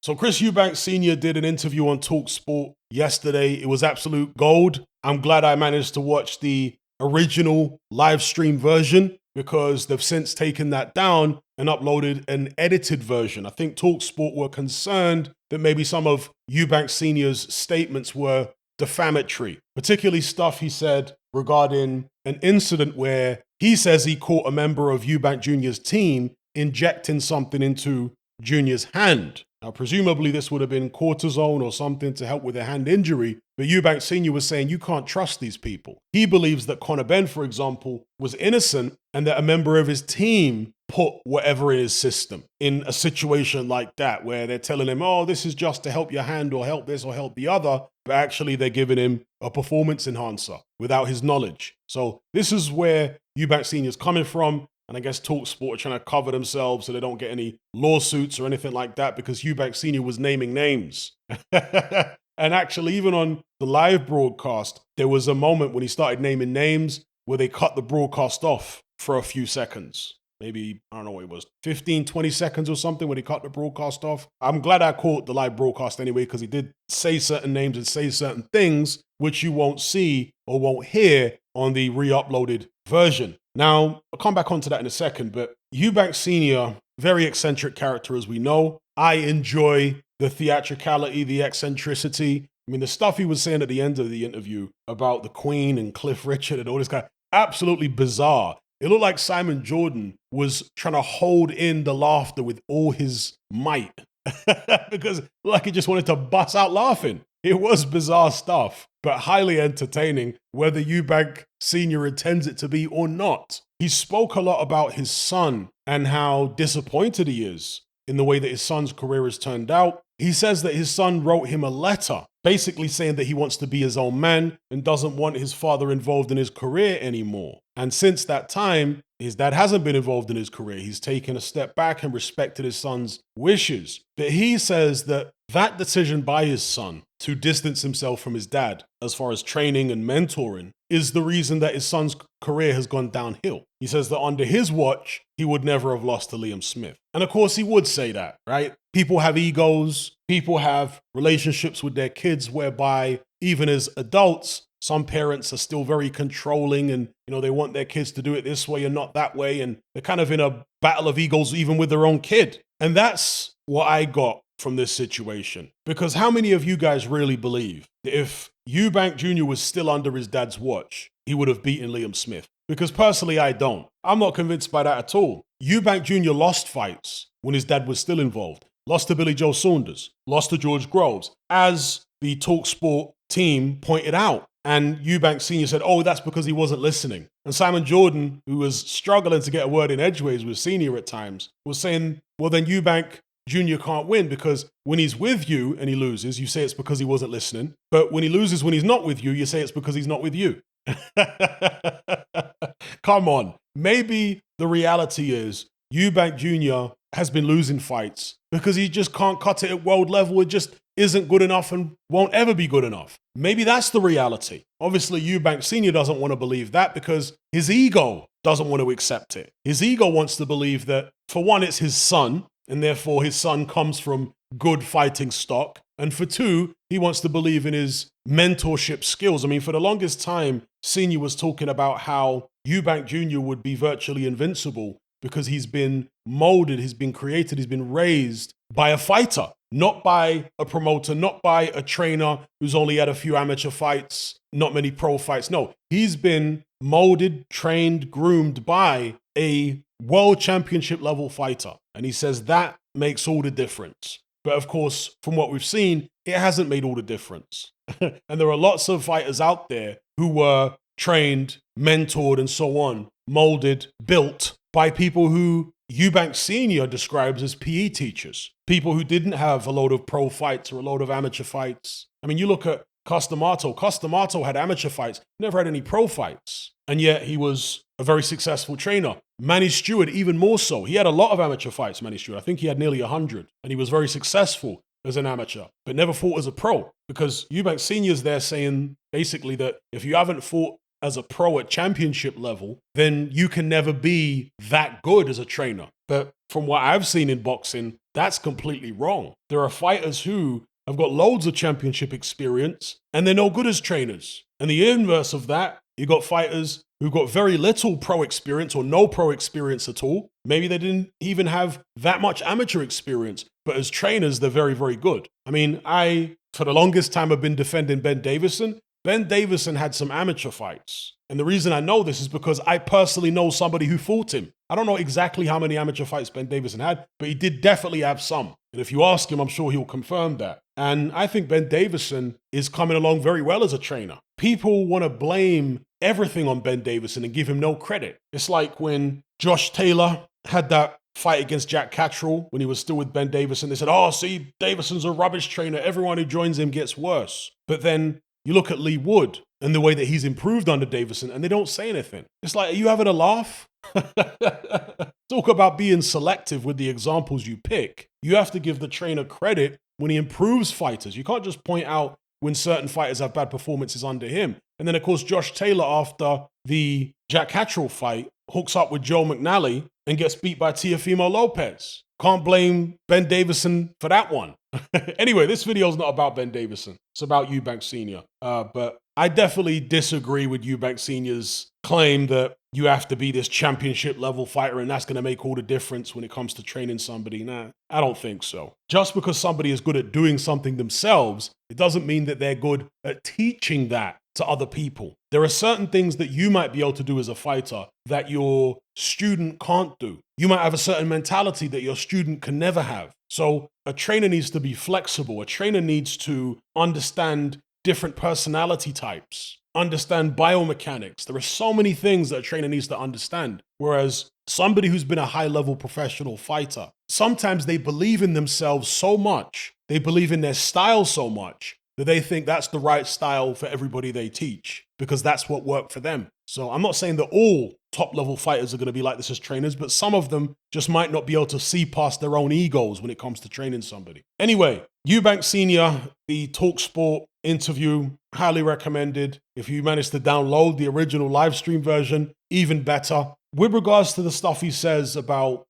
So Chris Eubank Sr. did an interview on TalkSport yesterday. It was absolute gold. I'm glad I managed to watch the original live stream version because they've since taken that down and uploaded an edited version. I think TalkSport were concerned that maybe some of Eubank Sr.'s statements were defamatory, particularly stuff he said regarding an incident where he says he caught a member of Eubank Jr.'s team injecting something into Jr.'s hand. Now, presumably this would have been cortisone or something to help with a hand injury, but Eubank Sr. was saying you can't trust these people. He believes that Conor Benn, for example, was innocent and that a member of his team put whatever in his system in a situation like that where they're telling him, oh, this is just to help your hand or help this or help the other, but actually they're giving him a performance enhancer without his knowledge. So this is where Eubank Sr. is coming from. And I guess TalkSport are trying to cover themselves so they don't get any lawsuits or anything like that because Eubank Sr. was naming names. And actually, even on the live broadcast, there was a moment when he started naming names where they cut the broadcast off for a few seconds. Maybe, I don't know what it was, 15, 20 seconds or something when he cut the broadcast off. I'm glad I caught the live broadcast anyway because he did say certain names and say certain things which you won't see or won't hear on the re-uploaded version. Now, I'll come back onto that in a second, but Eubank Sr., very eccentric character as we know. I enjoy the theatricality, the eccentricity. I mean, the stuff he was saying at the end of the interview about the Queen and Cliff Richard and all this kind of absolutely bizarre. It looked like Simon Jordan was trying to hold in the laughter with all his might because like he just wanted to bust out laughing. It was bizarre stuff, but highly entertaining, whether Eubank Sr. intends it to be or not. He spoke a lot about his son and how disappointed he is in the way that his son's career has turned out. He says that his son wrote him a letter, basically saying that he wants to be his own man and doesn't want his father involved in his career anymore. And since that time, his dad hasn't been involved in his career. He's taken a step back and respected his son's wishes. But he says that that decision by his son to distance himself from his dad as far as training and mentoring is the reason that his son's career has gone downhill. He says that under his watch, he would never have lost to Liam Smith. And of course, he would say that, right? People have egos. People have relationships with their kids whereby even as adults, some parents are still very controlling and, they want their kids to do it this way and not that way. And they're kind of in a battle of egos even with their own kid. And that's what I got from this situation. Because how many of you guys really believe that if Eubank Jr. was still under his dad's watch, he would have beaten Liam Smith? Because personally, I don't. I'm not convinced by that at all. Eubank Jr. lost fights when his dad was still involved. Lost to Billy Joe Saunders. Lost to George Groves. As the TalkSport team pointed out. And Eubank Sr. said, oh, that's because he wasn't listening. And Simon Jordan, who was struggling to get a word in edgeways with Senior at times, was saying, well, then Eubank Jr. can't win because when he's with you and he loses, you say it's because he wasn't listening. But when he loses, when he's not with you, you say it's because he's not with you. Come on. Maybe the reality is Eubank Jr. has been losing fights because he just can't cut it at world level. It just isn't good enough and won't ever be good enough. Maybe that's the reality. Obviously, Eubank Sr. doesn't want to believe that because his ego doesn't want to accept it. His ego wants to believe that, for one, it's his son, and therefore his son comes from good fighting stock. And for two, he wants to believe in his mentorship skills. I mean, for the longest time, Senior was talking about how Eubank Jr. would be virtually invincible because he's been molded, he's been created, he's been raised by a fighter, not by a promoter, not by a trainer who's only had a few amateur fights, not many pro fights. No, he's been molded, trained, groomed by a world championship level fighter. And he says that makes all the difference. But of course, from what we've seen, it hasn't made all the difference. And there are lots of fighters out there who were trained, mentored, and so on, molded, built by people who Eubank Sr. describes as PE teachers, people who didn't have a load of pro fights or a load of amateur fights. I mean, you look at Costamato. Costamato had amateur fights, never had any pro fights, and yet he was a very successful trainer. Manny Stewart, even more so. He had a lot of amateur fights, Manny Stewart. I think he had nearly 100, and he was very successful as an amateur, but never fought as a pro, because Eubank Sr. is there saying basically that if you haven't fought as a pro at championship level, then you can never be that good as a trainer. But from what I've seen in boxing, that's completely wrong. There are fighters who have got loads of championship experience and they're no good as trainers. And the inverse of that, you got fighters who've got very little pro experience or no pro experience at all. Maybe they didn't even have that much amateur experience, but as trainers, they're very, very good. I mean, for the longest time, I've been defending Ben Davison. Ben Davison had some amateur fights. And the reason I know this is because I personally know somebody who fought him. I don't know exactly how many amateur fights Ben Davison had, but he did definitely have some. And if you ask him, I'm sure he'll confirm that. And I think Ben Davison is coming along very well as a trainer. People want to blame everything on Ben Davison and give him no credit. It's like when Josh Taylor had that fight against Jack Catterall when he was still with Ben Davison. They said, oh, see, Davison's a rubbish trainer. Everyone who joins him gets worse. But then you look at Lee Wood and the way that he's improved under Davison, and they don't say anything. It's like, are you having a laugh? Talk about being selective with the examples you pick. You have to give the trainer credit when he improves fighters. You can't just point out when certain fighters have bad performances under him. And then, of course, Josh Taylor, after the Jack Catterall fight, hooks up with Joe McNally and gets beat by Teofimo Lopez. Can't blame Ben Davison for that one. Anyway, this video is not about Ben Davison. It's about Eubank Sr. But I definitely disagree with Eubank Sr.'s claim that you have to be this championship level fighter and that's going to make all the difference when it comes to training somebody. Nah, I don't think so. Just because somebody is good at doing something themselves, it doesn't mean that they're good at teaching that to other people. There are certain things that you might be able to do as a fighter that your student can't do. You might have a certain mentality that your student can never have. So a trainer needs to be flexible. A trainer needs to understand different personality types, understand biomechanics. There are so many things that a trainer needs to understand. Whereas somebody who's been a high-level professional fighter, sometimes they believe in themselves so much, they believe in their style so much, that they think that's the right style for everybody they teach because that's what worked for them. So I'm not saying that all top-level fighters are going to be like this as trainers, but some of them just might not be able to see past their own egos when it comes to training somebody. Anyway, Eubank Sr., the TalkSport interview, highly recommended. If you manage to download the original live stream version, even better. With regards to the stuff he says about,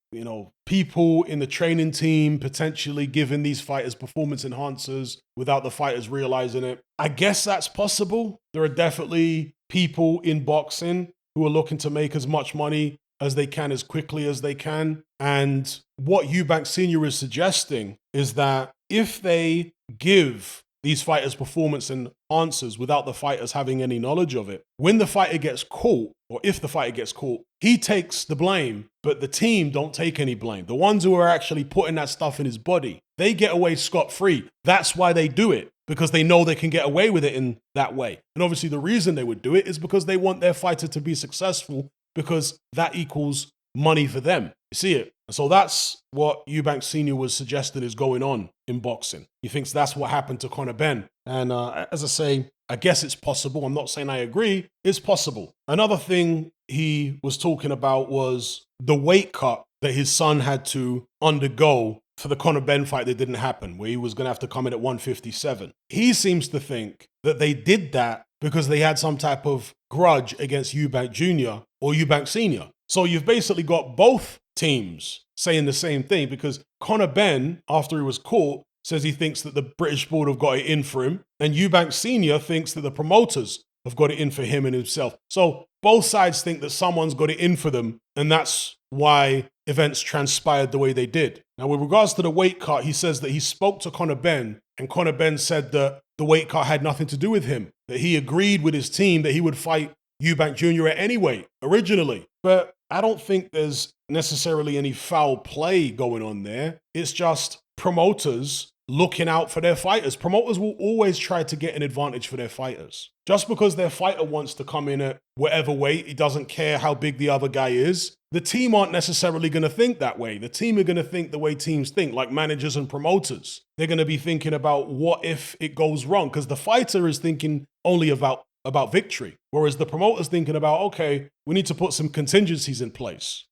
people in the training team potentially giving these fighters performance enhancers without the fighters realizing it, I guess that's possible. There are definitely people in boxing who are looking to make as much money as they can as quickly as they can. And what Eubank Sr. is suggesting is that if they give these fighters performance enhancers without the fighters having any knowledge of it, when the fighter gets caught, or if the fighter gets caught, he takes the blame, but the team don't take any blame. The ones who are actually putting that stuff in his body, they get away scot-free. That's why they do it, because they know they can get away with it in that way. And obviously the reason they would do it is because they want their fighter to be successful, because that equals money for them. You see it? So that's what Eubank Sr. was suggesting is going on in boxing. He thinks that's what happened to Conor Benn. And as I say, I guess it's possible. I'm not saying I agree. It's possible. Another thing he was talking about was the weight cut that his son had to undergo for the Conor Benn fight that didn't happen, where he was going to have to come in at 157. He seems to think that they did that because they had some type of grudge against Eubank Jr. or Eubank Sr. So you've basically got both teams saying the same thing, because Conor Benn, after he was caught, says he thinks that the British board have got it in for him, and Eubank Sr. thinks that the promoters have got it in for him and himself. So both sides think that someone's got it in for them, and that's why events transpired the way they did. Now, with regards to the weight cut, he says that he spoke to Conor Benn, and Conor Benn said that the weight cut had nothing to do with him, that he agreed with his team that he would fight Eubank Jr. at any weight originally. But I don't think there's necessarily any foul play going on there. It's just promoters looking out for their fighters. Promoters will always try to get an advantage for their fighters. Just because their fighter wants to come in at whatever weight, he doesn't care how big the other guy is, the team aren't necessarily going to think that way. The team are going to think the way teams think, like managers and promoters. They're going to be thinking about what if it goes wrong, because the fighter is thinking only about victory, whereas the promoter's thinking about, okay, we need to put some contingencies in place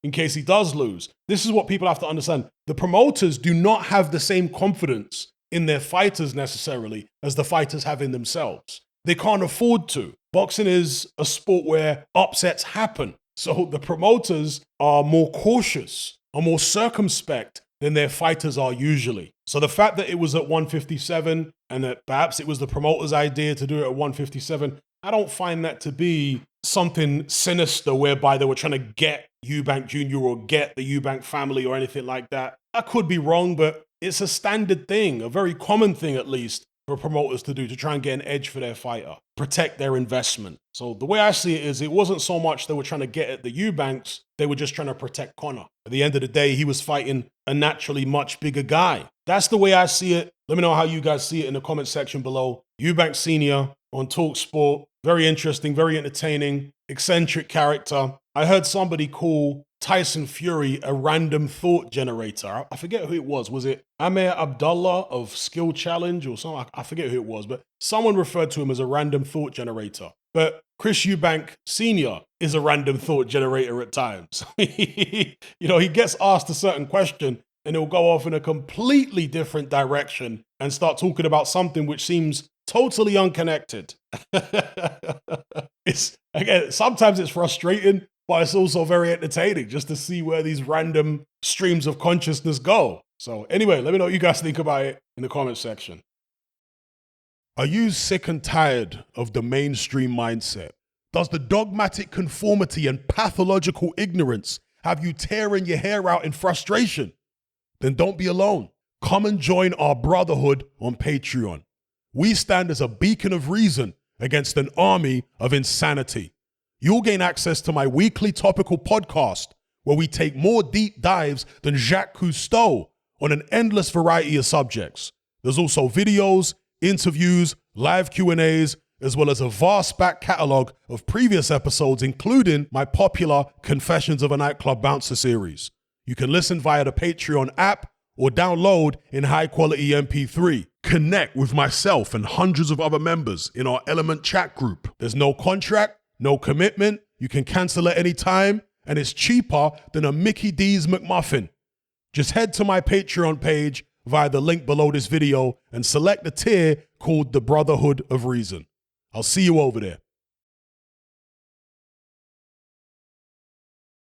in case he does lose. This is what people have to understand. The promoters do not have the same confidence in their fighters necessarily as the fighters have in themselves. They can't afford to. Boxing is a sport where upsets happen. So the promoters are more cautious are more circumspect than their fighters are usually. So the fact that it was at 157 and that perhaps it was the promoter's idea to do it at 157, I don't find that to be something sinister whereby they were trying to get Eubank Jr. or get the Eubank family or anything like that. I could be wrong, but it's a standard thing, a very common thing at least, for promoters to do to try and get an edge for their fighter, protect their investment. So the way I see it is it wasn't so much they were trying to get at the Eubanks, they were just trying to protect Conor. At the end of the day, he was fighting a naturally much bigger guy. That's the way I see it. Let me know how you guys see it in the comment section below. Eubank Sr. on TalkSport. Very interesting, very entertaining, eccentric character. I heard somebody call Tyson Fury a random thought generator. I forget who it was. Was it Amir Abdullah of Skill Challenge or something? I forget who it was, but someone referred to him as a random thought generator. But Chris Eubank Sr. is a random thought generator at times. He gets asked a certain question and he'll go off in a completely different direction and start talking about something which seems totally unconnected. Sometimes it's frustrating, but it's also very entertaining just to see where these random streams of consciousness go. So anyway, let me know what you guys think about it in the comment section. Are you sick and tired of the mainstream mindset? Does the dogmatic conformity and pathological ignorance have you tearing your hair out in frustration? Then don't be alone. Come and join our brotherhood on Patreon. We stand as a beacon of reason against an army of insanity. You'll gain access to my weekly topical podcast where we take more deep dives than Jacques Cousteau on an endless variety of subjects. There's also videos, interviews, live Q&As, as well as a vast back catalogue of previous episodes, including my popular Confessions of a Nightclub Bouncer series. You can listen via the Patreon app or download in high-quality MP3. Connect with myself and hundreds of other members in our Element chat group. There's no contract, no commitment, you can cancel at any time, and it's cheaper than a Mickey D's McMuffin. Just head to my Patreon page via the link below this video and select the tier called the Brotherhood of Reason. I'll see you over there.